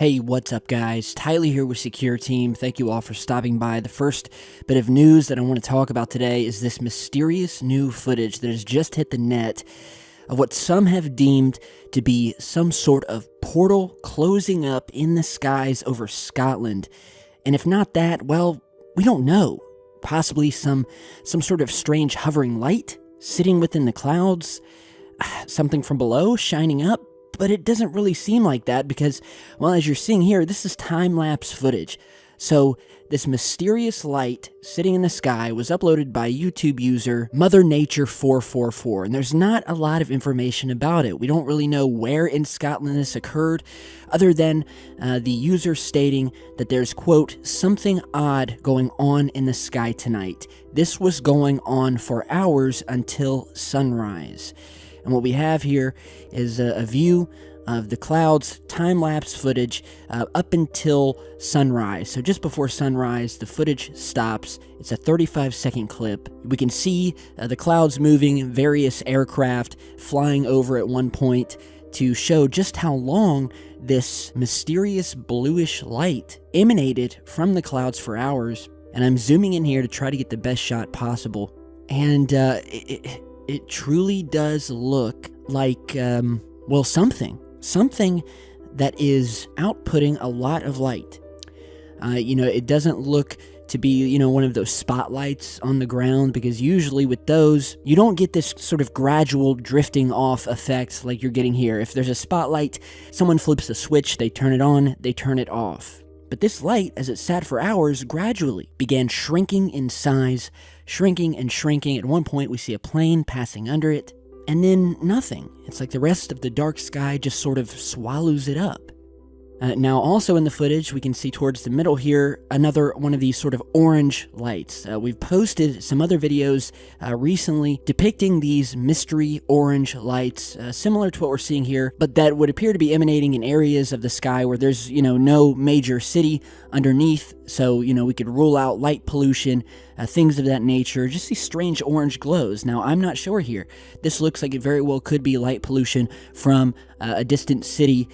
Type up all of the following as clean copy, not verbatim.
Hey, what's up guys? Tyler here with Secure Team. Thank you all for stopping by. The first bit of news that I want to talk about today is this mysterious new footage that has just hit the net of what some have deemed to be some sort of portal closing up in the skies over Scotland. And if not that, well, we don't know. Possibly some sort of strange hovering light sitting within the clouds, something from below shining up. But it doesn't really seem like that because, well, as you're seeing here, this is time-lapse footage. So this mysterious light sitting in the sky was uploaded by YouTube user Mother Nature 444, and there's not a lot of information about it. We don't really know where in Scotland this occurred, other than the user stating that there's, quote, something odd going on in the sky tonight. This was going on for hours until sunrise. And what we have here is a view of the clouds, time-lapse footage up until sunrise. So just before sunrise, the footage stops. It's a 35-second clip. We can see the clouds moving, various aircraft flying over at one point to show just how long this mysterious bluish light emanated from the clouds for hours. And I'm zooming in here to try to get the best shot possible. And it truly does look like, well, something that is outputting a lot of light. It doesn't look to be, one of those spotlights on the ground, because usually with those, you don't get this sort of gradual drifting off effect like you're getting here. If there's a spotlight, someone flips a switch, they turn it on, they turn it off. But this light, as it sat for hours, gradually began shrinking in size, shrinking and shrinking. At one point, we see a plane passing under it, and then nothing. It's like the rest of the dark sky just sort of swallows it up. Now, also in the footage, we can see towards the middle here, another one of these sort of orange lights. We've posted some other videos recently depicting these mystery orange lights, similar to what we're seeing here, but that would appear to be emanating in areas of the sky where there's, no major city underneath. So, we could rule out light pollution, things of that nature, just these strange orange glows. Now, I'm not sure here. This looks like it very well could be light pollution from a distant city,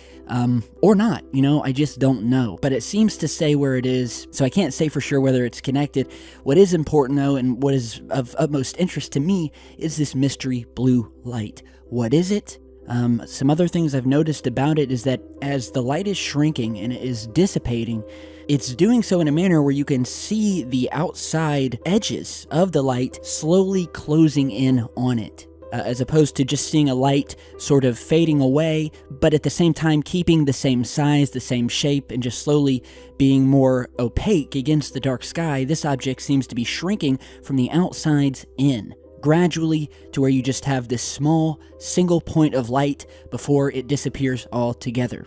or not. I just don't know. But it seems to say where it is, so I can't say for sure whether it's connected. What is important, though, and what is of utmost interest to me, is this mystery blue light. What is it? Some other things I've noticed about it is that as the light is shrinking and it is dissipating, it's doing so in a manner where you can see the outside edges of the light slowly closing in on it, as opposed to just seeing a light sort of fading away, but at the same time keeping the same size, the same shape, and just slowly being more opaque against the dark sky. This object seems to be shrinking from the outsides in, gradually to where you just have this small single point of light before it disappears altogether.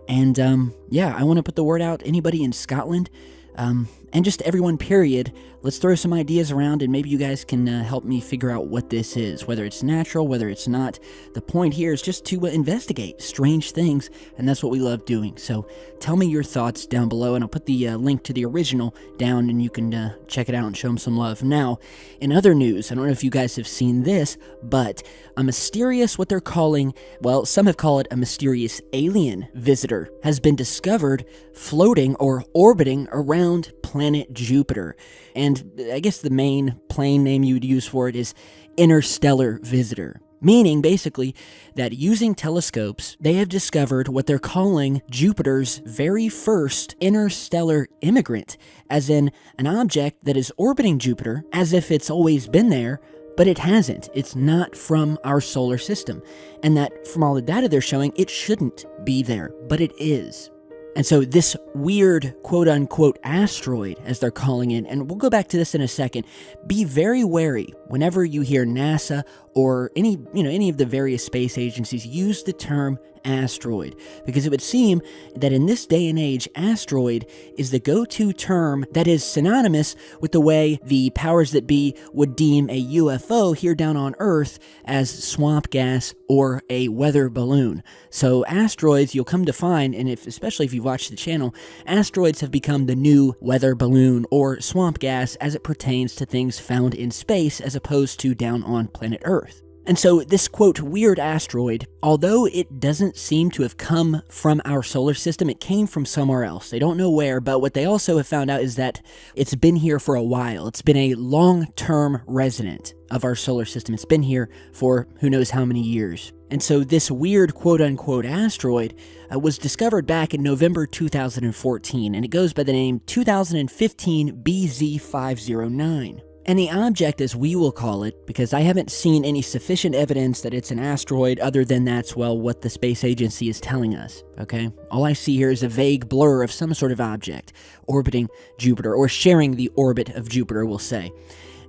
And I want to put the word out, anybody in Scotland, and just everyone, period, let's throw some ideas around and maybe you guys can help me figure out what this is, whether it's natural, whether it's not. The point here is just to investigate strange things, and that's what we love doing. So tell me your thoughts down below, and I'll put the link to the original down and you can check it out and show them some love. Now, in other news, I don't know if you guys have seen this, but a mysterious, what they're calling, well, some have called it a mysterious alien visitor, has been discovered floating or orbiting around planet Jupiter. And I guess the main plain name you would use for it is interstellar visitor, meaning basically that using telescopes, they have discovered what they're calling Jupiter's very first interstellar immigrant, as in an object that is orbiting Jupiter as if it's always been there, but it hasn't. It's not from our solar system. And that from all the data they're showing, it shouldn't be there, but it is. And so this weird quote-unquote asteroid, as they're calling it, and we'll go back to this in a second, be very wary whenever you hear NASA or any of the various space agencies use the term asteroid, because it would seem that in this day and age, asteroid is the go-to term that is synonymous with the way the powers that be would deem a UFO here down on Earth as swamp gas or a weather balloon. So asteroids, you'll come to find, and especially if you watch the channel, asteroids have become the new weather balloon or swamp gas as it pertains to things found in space as opposed to down on planet Earth. And so this, quote, weird asteroid, although it doesn't seem to have come from our solar system, it came from somewhere else. They don't know where, but what they also have found out is that it's been here for a while. It's been a long-term resident of our solar system. It's been here for who knows how many years. And so this weird quote-unquote asteroid was discovered back in November 2014, and it goes by the name 2015 BZ509. And the object, as we will call it, because I haven't seen any sufficient evidence that it's an asteroid other than that's, well, what the space agency is telling us, okay? All I see here is a vague blur of some sort of object orbiting Jupiter, or sharing the orbit of Jupiter, we'll say.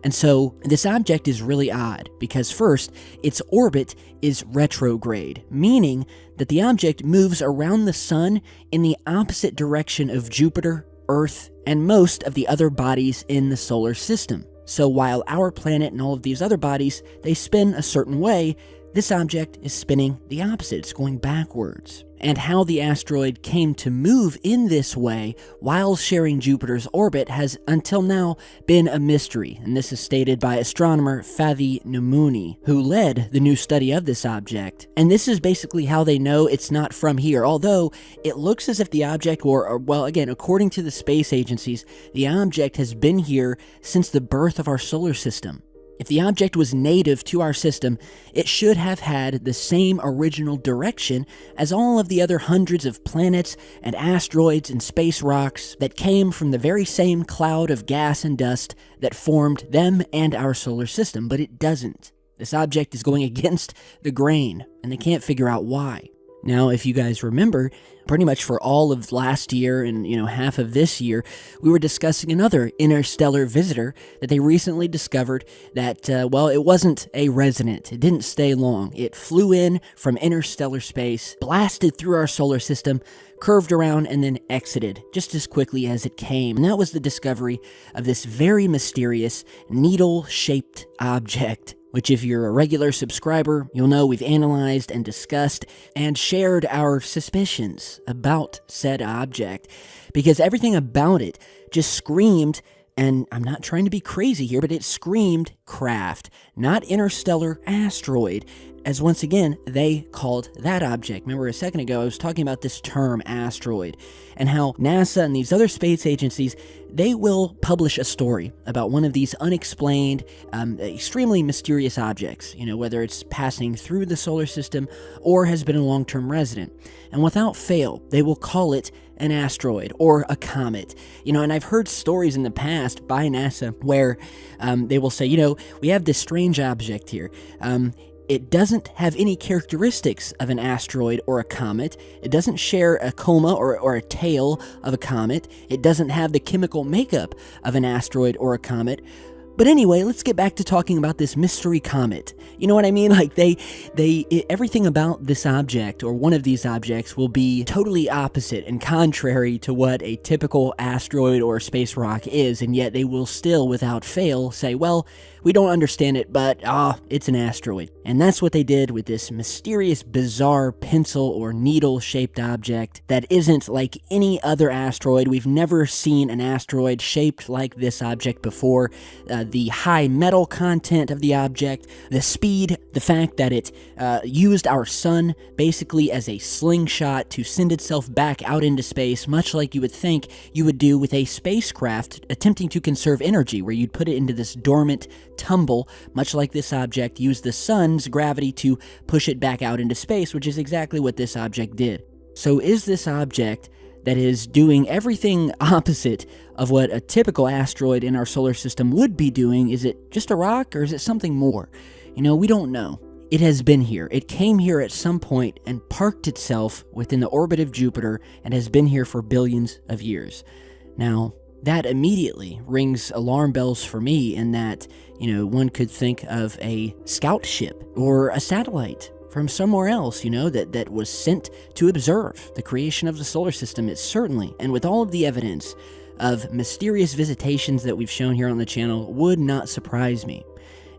And so this object is really odd, because first, its orbit is retrograde, meaning that the object moves around the sun in the opposite direction of Jupiter, Earth, and most of the other bodies in the solar system. So while our planet and all of these other bodies, they spin a certain way, this object is spinning the opposite. It's going backwards. And how the asteroid came to move in this way while sharing Jupiter's orbit has until now been a mystery. And this is stated by astronomer Fathi Numuni, who led the new study of this object. And this is basically how they know it's not from here, although it looks as if the object, or well, again, according to the space agencies, the object has been here since the birth of our solar system. If the object was native to our system, it should have had the same original direction as all of the other hundreds of planets and asteroids and space rocks that came from the very same cloud of gas and dust that formed them and our solar system, but it doesn't. This object is going against the grain, and they can't figure out why. Now, if you guys remember, pretty much for all of last year and, half of this year, we were discussing another interstellar visitor that they recently discovered that, it wasn't a resident. It didn't stay long. It flew in from interstellar space, blasted through our solar system, curved around, and then exited just as quickly as it came. And that was the discovery of this very mysterious needle-shaped object, which if you're a regular subscriber, you'll know we've analyzed and discussed and shared our suspicions about said object, because everything about it just screamed, and I'm not trying to be crazy here, but it screamed craft, not interstellar asteroid, as once again, they called that object. Remember a second ago, I was talking about this term asteroid, and how NASA and these other space agencies, they will publish a story about one of these unexplained, extremely mysterious objects, whether it's passing through the solar system or has been a long-term resident. And without fail, they will call it an asteroid or a comet. And I've heard stories in the past by NASA where they will say, we have this strange object here. It doesn't have any characteristics of an asteroid or a comet. It doesn't share a coma or a tail of a comet. It doesn't have the chemical makeup of an asteroid or a comet. But anyway, let's get back to talking about this mystery comet. You know what I mean? Like everything about this object or one of these objects will be totally opposite and contrary to what a typical asteroid or space rock is, and yet they will still, without fail, say, well, we don't understand it, but it's an asteroid. And that's what they did with this mysterious, bizarre pencil or needle-shaped object that isn't like any other asteroid. We've never seen an asteroid shaped like this object before. The high metal content of the object, the speed, the fact that it used our sun basically as a slingshot to send itself back out into space, much like you would think you would do with a spacecraft attempting to conserve energy, where you'd put it into this dormant tumble, much like this object used the sun's gravity to push it back out into space, which is exactly what this object did. So is this object that is doing everything opposite of what a typical asteroid in our solar system would be doing, is it just a rock or is it something more? We don't know. It has been here. It came here at some point and parked itself within the orbit of Jupiter and has been here for billions of years. Now, that immediately rings alarm bells for me in that, one could think of a scout ship or a satellite from somewhere else, that was sent to observe the creation of the solar system. It's certainly, and with all of the evidence of mysterious visitations that we've shown here on the channel, would not surprise me.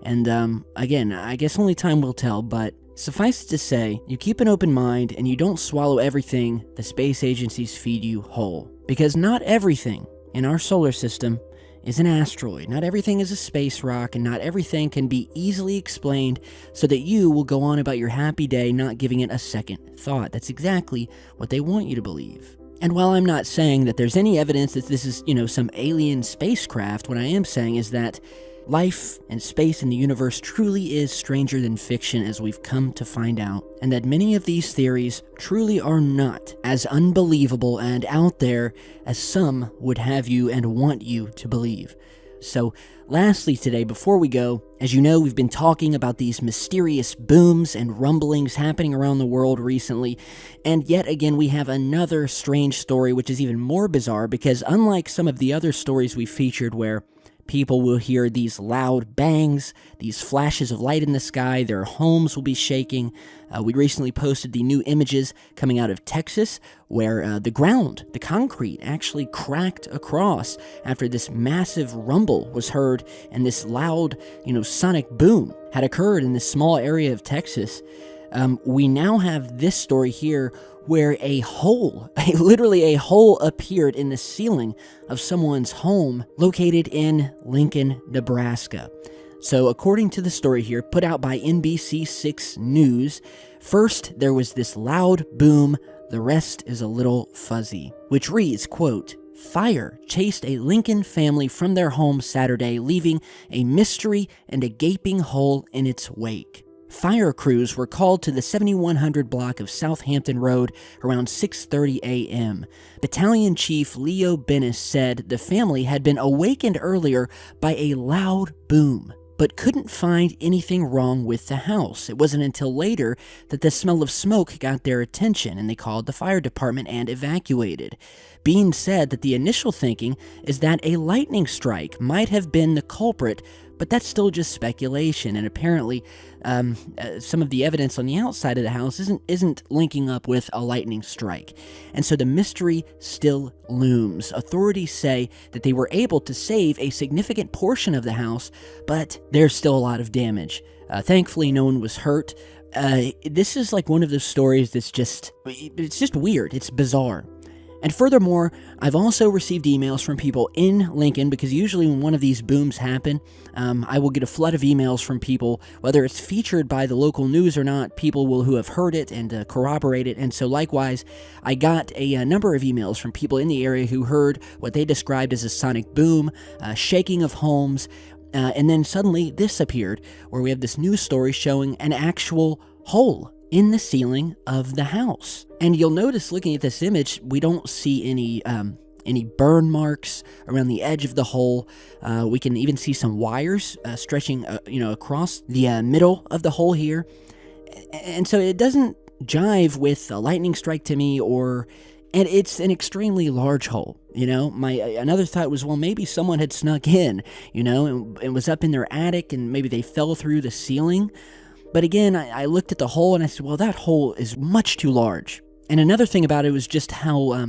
And again, I guess only time will tell, but suffice it to say, you keep an open mind and you don't swallow everything the space agencies feed you whole. Because not everything in our solar system is an asteroid. Not everything is a space rock, and not everything can be easily explained so that you will go on about your happy day not giving it a second thought. That's exactly what they want you to believe. And while I'm not saying that there's any evidence that this is, some alien spacecraft, what I am saying is that life and space in the universe truly is stranger than fiction, as we've come to find out, and that many of these theories truly are not as unbelievable and out there as some would have you and want you to believe. So, lastly today, before we go, as you know, we've been talking about these mysterious booms and rumblings happening around the world recently, and yet again we have another strange story which is even more bizarre, because unlike some of the other stories we featured where people will hear these loud bangs, these flashes of light in the sky, their homes will be shaking. We recently posted the new images coming out of Texas where the ground, the concrete, actually cracked across after this massive rumble was heard and this loud, sonic boom had occurred in this small area of Texas. We now have this story here where literally a hole appeared in the ceiling of someone's home located in Lincoln, Nebraska. So according to the story here, put out by NBC6 News, first there was this loud boom, the rest is a little fuzzy, which reads, quote, "Fire chased a Lincoln family from their home Saturday, leaving a mystery and a gaping hole in its wake. Fire crews were called to the 7100 block of Southampton Road around 6:30 a.m. Battalion Chief Leo Bennis said the family had been awakened earlier by a loud boom, but couldn't find anything wrong with the house. It wasn't until later that the smell of smoke got their attention, and they called the fire department and evacuated. Bean said that the initial thinking is that a lightning strike might have been the culprit, but that's still just speculation, and apparently some of the evidence on the outside of the house isn't linking up with a lightning strike. And so the mystery still looms. Authorities say that they were able to save a significant portion of the house, but there's still a lot of damage. Thankfully, no one was hurt. This is like one of those stories that's just weird. It's bizarre. And furthermore, I've also received emails from people in Lincoln, because usually when one of these booms happen, I will get a flood of emails from people, whether it's featured by the local news or not, people who have heard it and corroborate it. And so likewise, I got a number of emails from people in the area who heard what they described as a sonic boom, shaking of homes, and then suddenly this appeared, where we have this news story showing an actual hole in the ceiling of the house. And you'll notice, looking at this image, we don't see any burn marks around the edge of the hole. We can even see some wires stretching across the middle of the hole here. And so it doesn't jive with a lightning strike to me, and it's an extremely large hole. My another thought was, well, maybe someone had snuck in, and was up in their attic, and maybe they fell through the ceiling. But again, I looked at the hole and I said, well, that hole is much too large. And another thing about it was just how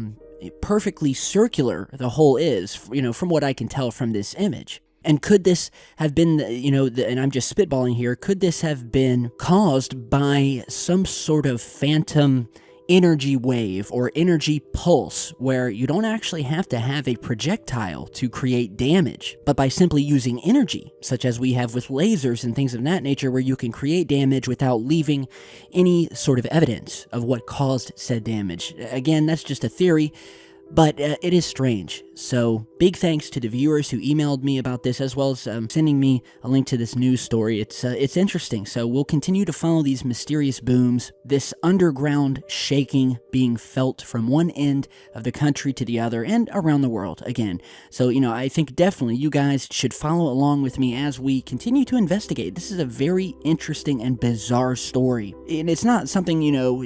perfectly circular the hole is, from what I can tell from this image. And could this have been, and I'm just spitballing here, could this have been caused by some sort of phantom energy wave or energy pulse, where you don't actually have to have a projectile to create damage, but by simply using energy, such as we have with lasers and things of that nature, where you can create damage without leaving any sort of evidence of what caused said damage. Again, that's just a theory, but it is strange. So big thanks to the viewers who emailed me about this, as well as sending me a link to this news story. It's interesting. So we'll continue to follow these mysterious booms, this underground shaking being felt from one end of the country to the other and around the world again. So, I think definitely you guys should follow along with me as we continue to investigate. This is a very interesting and bizarre story. And it's not something,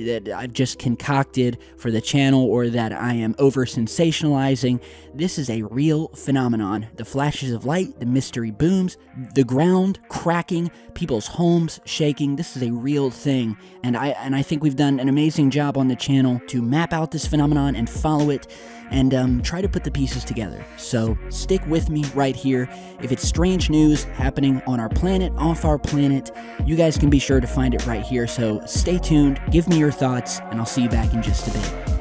that I've just concocted for the channel or that I am over sensationalizing. This is a real phenomenon. The flashes of light, the mystery booms, the ground cracking, people's homes shaking. This is a real thing. And I think we've done an amazing job on the channel to map out this phenomenon and follow it and try to put the pieces together. So stick with me right here. If it's strange news happening on our planet, off our planet, you guys can be sure to find it right here. So stay tuned, give me your thoughts, and I'll see you back in just a bit.